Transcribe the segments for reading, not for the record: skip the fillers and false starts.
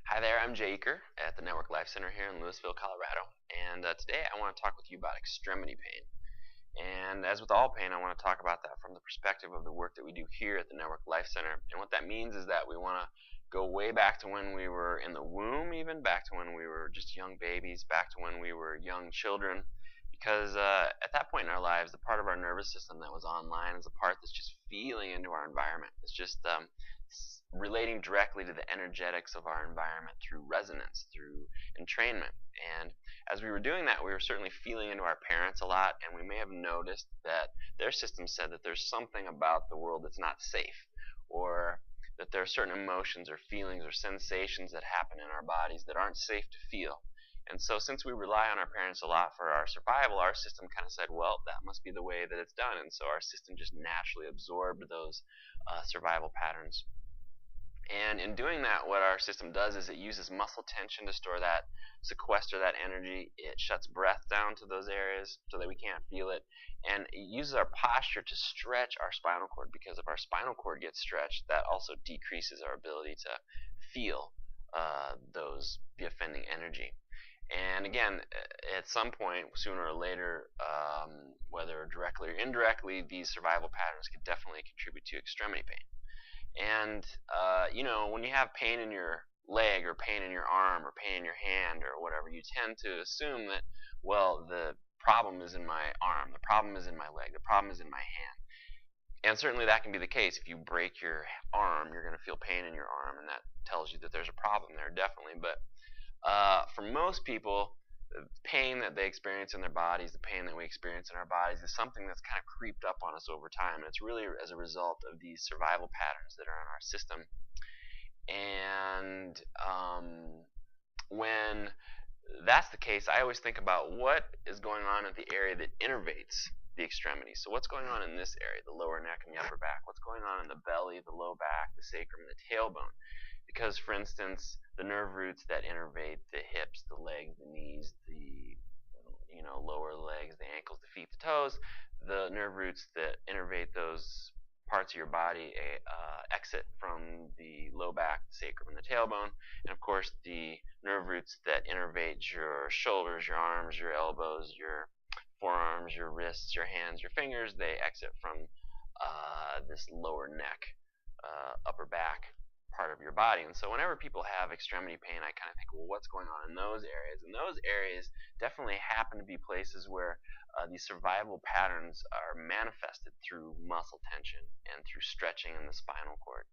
Hi there, I'm Uecker at the Network Life Center here in Louisville, Colorado, and today I want to talk with you about extremity pain. And as with all pain, I want to talk about that from the perspective of the work that we do here at the Network Life Center. And what that means is that we want to go way back to when we were in the womb, even back to when we were just young babies, back to when we were young children, because at that point in our lives, the part of our nervous system that was online is a part that's just feeling into our environment. It's just relating directly to the energetics of our environment through resonance, through entrainment. And as we were doing that, we were certainly feeling into our parents a lot, and we may have noticed that their system said that there's something about the world that's not safe, or that there are certain emotions or feelings or sensations that happen in our bodies that aren't safe to feel. And so since we rely on our parents a lot for our survival, our system kind of said, well, that must be the way that it's done. And so our system just naturally absorbed those survival patterns. And in doing that, what our system does is it uses muscle tension to store that, sequester that energy. It shuts breath down to those areas so that we can't feel it. And it uses our posture to stretch our spinal cord, because if our spinal cord gets stretched, that also decreases our ability to feel the offending energy. And again, at some point, sooner or later, whether directly or indirectly, these survival patterns could definitely contribute to extremity pain. And when you have pain in your leg or pain in your arm or pain in your hand or whatever, you tend to assume that, well, the problem is in my arm, the problem is in my leg, the problem is in my hand. And certainly that can be the case. If you break your arm, you're going to feel pain in your arm, and that tells you that there's a problem there, definitely. But for most people, the pain that they experience in their bodies, the pain that we experience in our bodies, is something that's kind of creeped up on us over time. And it's really as a result of these survival patterns that are in our system. And when that's the case, I always think about what is going on at the area that innervates the extremities. So what's going on in this area, the lower neck and the upper back? What's going on in the belly, the low back, the sacrum, and the tailbone? Because, for instance, the nerve roots that innervate the hips, the legs, the knees, the lower legs, the ankles, the feet, the toes, the nerve roots that innervate those parts of your body exit from the low back, the sacrum, and the tailbone. And of course, the nerve roots that innervate your shoulders, your arms, your elbows, your forearms, your wrists, your hands, your fingers, they exit from this lower neck, upper back part of your body. And so whenever people have extremity pain, I kind of think, well, what's going on in those areas? And those areas definitely happen to be places where these survival patterns are manifested through muscle tension and through stretching in the spinal cord.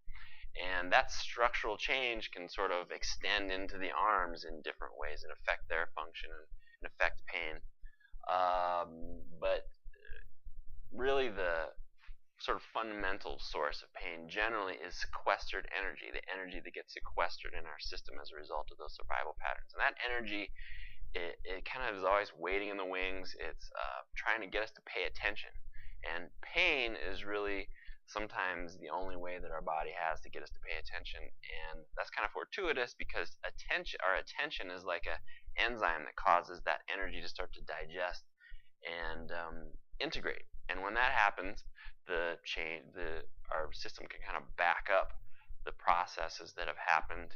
And that structural change can sort of extend into the arms in different ways and affect their function and affect pain. But really the sort of fundamental source of pain generally is sequestered energy, the energy that gets sequestered in our system as a result of those survival patterns. And that energy, it kind of is always waiting in the wings. It's trying to get us to pay attention. And pain is really sometimes the only way that our body has to get us to pay attention. And that's kind of fortuitous, because our attention is like an enzyme that causes that energy to start to digest and integrate. And when that happens, our system can kind of back up the processes that have happened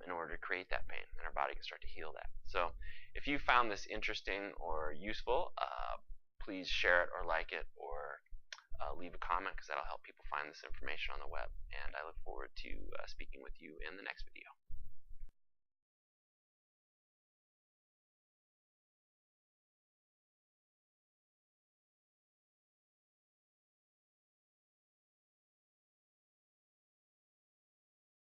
in order to create that pain, and our body can start to heal that. So if you found this interesting or useful, please share it or like it, or leave a comment, because that'll help people find this information on the web. And I look forward to speaking with you in the next video.